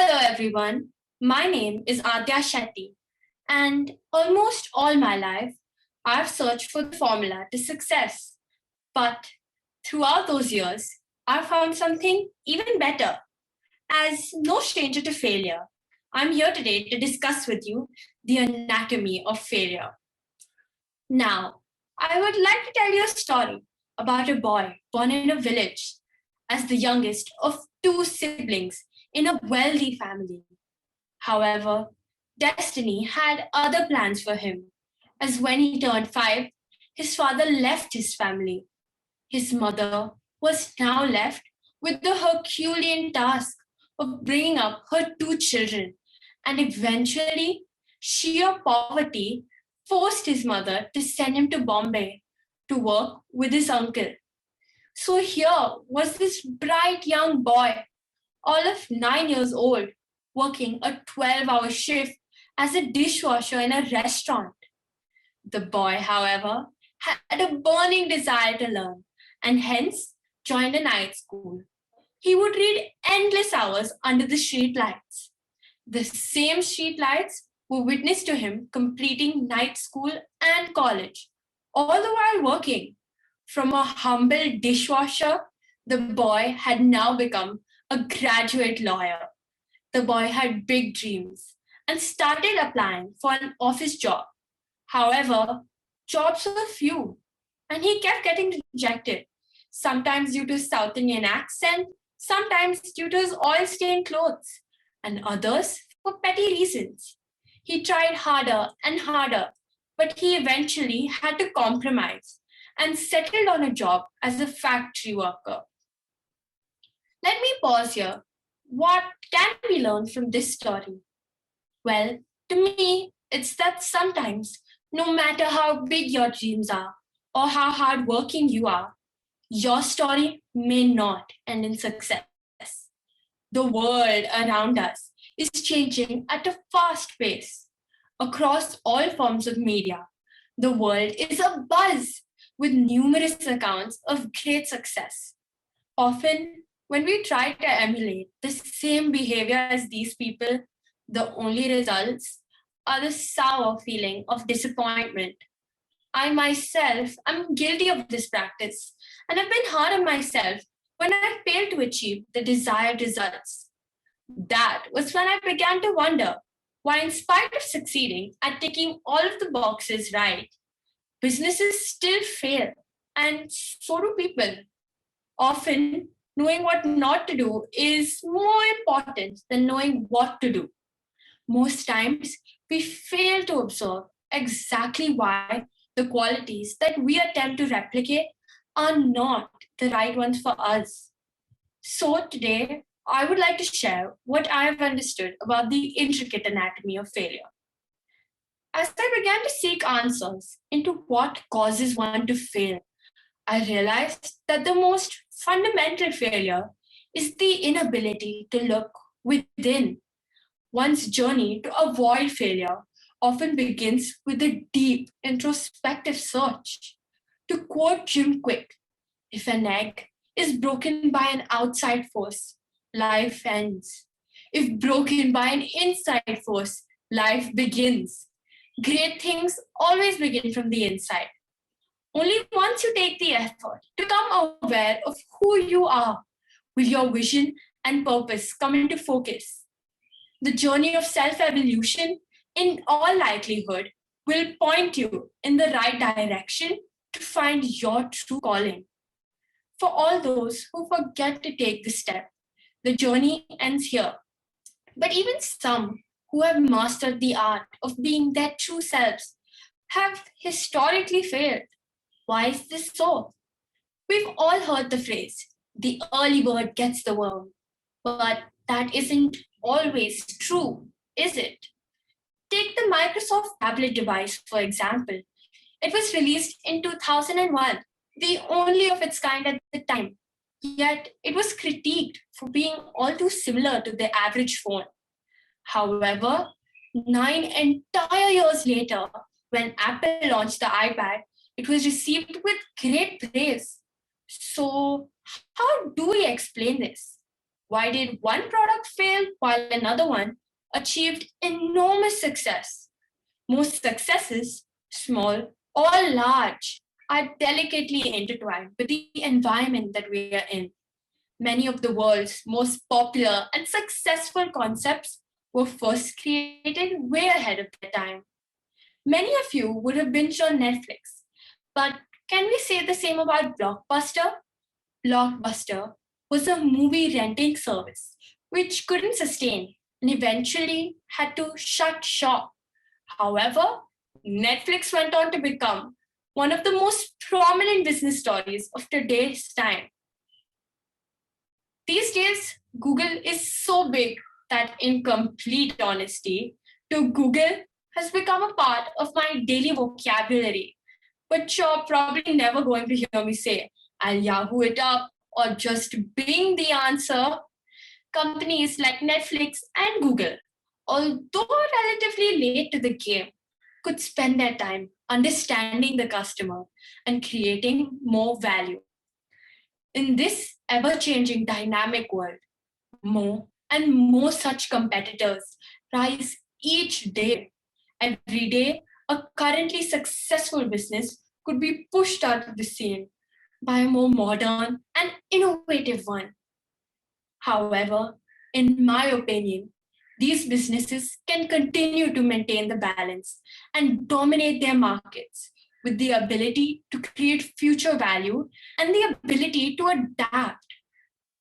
Hello everyone, my name is Aadhya Shetty, and almost all my life I've searched for the formula to success. But throughout those years, I found something even better. As no stranger to failure, I'm here today to discuss with you the anatomy of failure. Now, I would like to tell you a story about a boy born in a village as the youngest of two siblings in a wealthy family. However, destiny had other plans for him, as when he turned 5, his father left his family. His mother was now left with the Herculean task of bringing up her two children, and eventually, sheer poverty forced his mother to send him to Bombay to work with his uncle. So here was this bright young boy, all of 9 years old, working a 12-hour shift as a dishwasher in a restaurant. The boy, however, had a burning desire to learn and hence joined a night school. He would read endless hours under the streetlights. The same streetlights were witness to him completing night school and college, all the while working. From a humble dishwasher, the boy had now become a graduate lawyer. The boy had big dreams and started applying for an office job. However, jobs were few and he kept getting rejected, sometimes due to his South Indian accent, sometimes due to his oil stained clothes, and others for petty reasons. He tried harder and harder, but he eventually had to compromise and settled on a job as a factory worker. Let me pause here. What can we learn from this story? Well, to me, it's that sometimes, no matter how big your dreams are or how hardworking you are, your story may not end in success. The world around us is changing at a fast pace. Across all forms of media, the world is abuzz with numerous accounts of great success. Often, when we try to emulate the same behavior as these people, the only results are the sour feeling of disappointment. I myself am guilty of this practice, and I've been hard on myself when I failed to achieve the desired results. That was when I began to wonder why, in spite of succeeding at ticking all of the boxes right, businesses still fail, and so do people. Often, knowing what not to do is more important than knowing what to do. Most times, we fail to observe exactly why the qualities that we attempt to replicate are not the right ones for us. So, today, I would like to share what I have understood about the intricate anatomy of failure. As I began to seek answers into what causes one to fail, I realized that the most fundamental failure is the inability to look within. One's journey to avoid failure often begins with a deep introspective search. To quote Jim Quick, if an egg is broken by an outside force, life ends. If broken by an inside force, life begins. Great things always begin from the inside. Only once you take the effort to become aware of who you are will your vision and purpose come into focus. The journey of self-evolution, in all likelihood, will point you in the right direction to find your true calling. For all those who forget to take the step, the journey ends here. But even some who have mastered the art of being their true selves have historically failed. Why is this so? We've all heard the phrase, the early bird gets the worm. But that isn't always true, is it? Take the Microsoft tablet device, for example. It was released in 2001, the only of its kind at the time. Yet it was critiqued for being all too similar to the average phone. However, 9 entire years later, when Apple launched the iPad, it was received with great praise. So, how do we explain this? Why did one product fail while another one achieved enormous success? Most successes, small or large, are delicately intertwined with the environment that we are in. Many of the world's most popular and successful concepts were first created way ahead of their time. Many of you would have binged on Netflix, but can we say the same about Blockbuster? Blockbuster was a movie renting service which couldn't sustain and eventually had to shut shop. However, Netflix went on to become one of the most prominent business stories of today's time. These days, Google is so big that, in complete honesty, to Google has become a part of my daily vocabulary. But you're probably never going to hear me say, I'll Yahoo it up or just Bing the answer. Companies like Netflix and Google, although relatively late to the game, could spend their time understanding the customer and creating more value. In this ever-changing dynamic world, more and more such competitors rise each day. Every day, a currently successful business could be pushed out of the scene by a more modern and innovative one. However, in my opinion, these businesses can continue to maintain the balance and dominate their markets with the ability to create future value and the ability to adapt.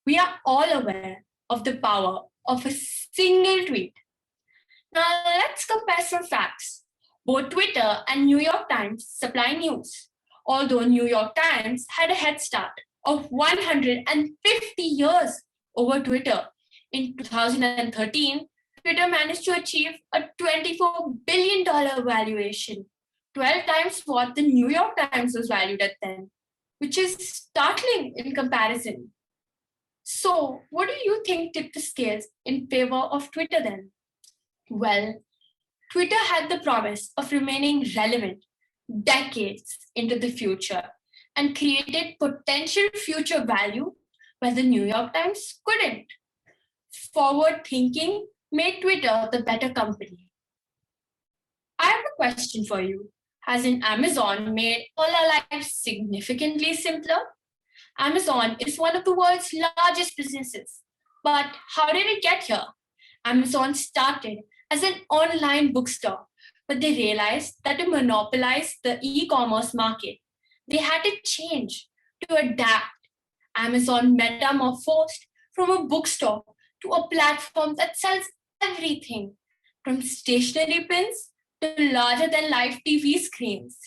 We are all aware of the power of a single tweet. Now let's compare some facts. Both Twitter and New York Times supply news, although New York Times had a head start of 150 years over Twitter. In 2013, Twitter managed to achieve a $24 billion valuation, 12 times what the New York Times was valued at then, which is startling in comparison. So, what do you think tipped the scales in favor of Twitter then? Well, Twitter had the promise of remaining relevant decades into the future and created potential future value where the New York Times couldn't. Forward thinking made Twitter the better company. I have a question for you. Hasn't Amazon made all our lives significantly simpler? Amazon is one of the world's largest businesses. But how did it get here? Amazon started as an online bookstore, but they realized that to monopolize the e-commerce market, they had to change to adapt. Amazon metamorphosed from a bookstore to a platform that sells everything from stationery pins to larger than life TV screens.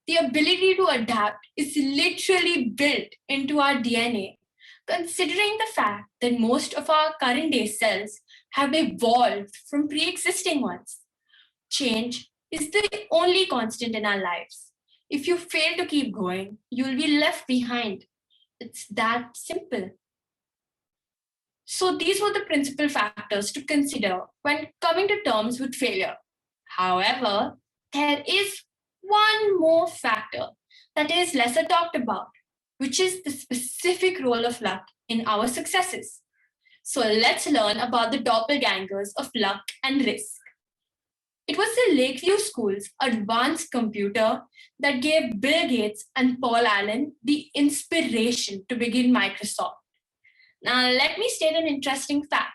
The ability to adapt is literally built into our DNA, considering the fact that most of our current day cells have evolved from pre-existing ones. Change is the only constant in our lives. If you fail to keep going, you'll be left behind. It's that simple. So these were the principal factors to consider when coming to terms with failure. However, there is one more factor that is lesser talked about, which is the specific role of luck in our successes. So let's learn about the doppelgangers of luck and risk. It was the Lakeview School's advanced computer that gave Bill Gates and Paul Allen the inspiration to begin Microsoft. Now, let me state an interesting fact.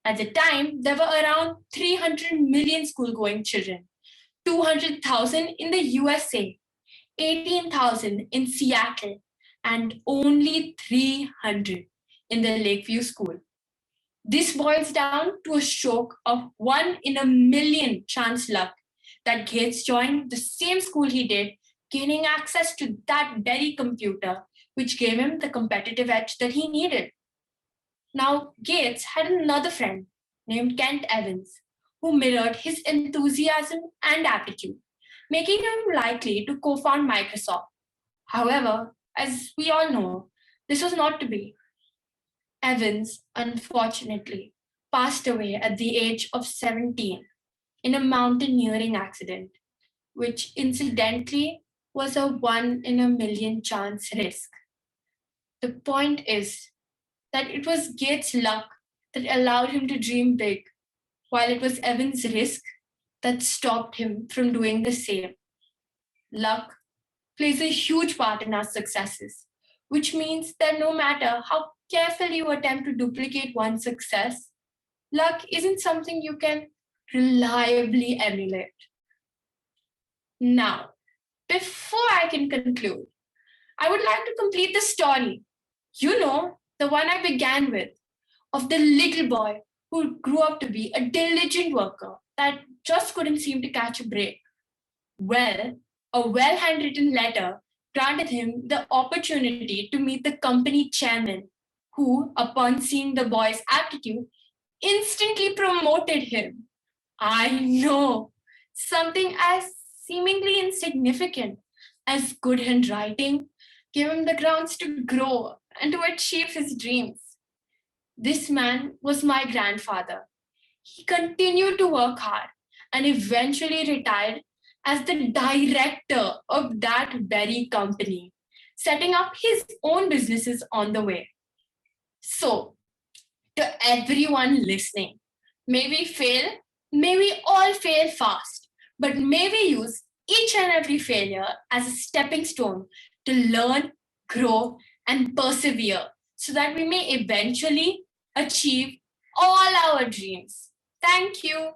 At the time, there were around 300 million school-going children, 200,000 in the USA, 18,000 in Seattle, and only 300 in the Lakeview School. This boils down to a stroke of 1 in a million chance luck that Gates joined the same school he did, gaining access to that very computer, which gave him the competitive edge that he needed. Now, Gates had another friend named Kent Evans, who mirrored his enthusiasm and aptitude, making him likely to co-found Microsoft. However, as we all know, this was not to be. Evans, unfortunately, passed away at the age of 17 in a mountaineering accident, which incidentally was a 1 in a million chance risk. The point is, that it was Gates' luck that allowed him to dream big, while it was Evan's risk that stopped him from doing the same. Luck plays a huge part in our successes, which means that no matter how carefully you attempt to duplicate one success, luck isn't something you can reliably emulate. Now, before I can conclude, I would like to complete the story. You know, the one I began with, of the little boy who grew up to be a diligent worker that just couldn't seem to catch a break. Well, a well handwritten letter granted him the opportunity to meet the company chairman, who, upon seeing the boy's aptitude, instantly promoted him. I know, something as seemingly insignificant as good handwriting gave him the grounds to grow and to achieve his dreams. This man was my grandfather. He continued to work hard and eventually retired as the director of that very company, setting up his own businesses on the way. So, to everyone listening, may we fail, may we all fail fast, but may we use each and every failure as a stepping stone to learn, grow, and persevere so that we may eventually achieve all our dreams. Thank you.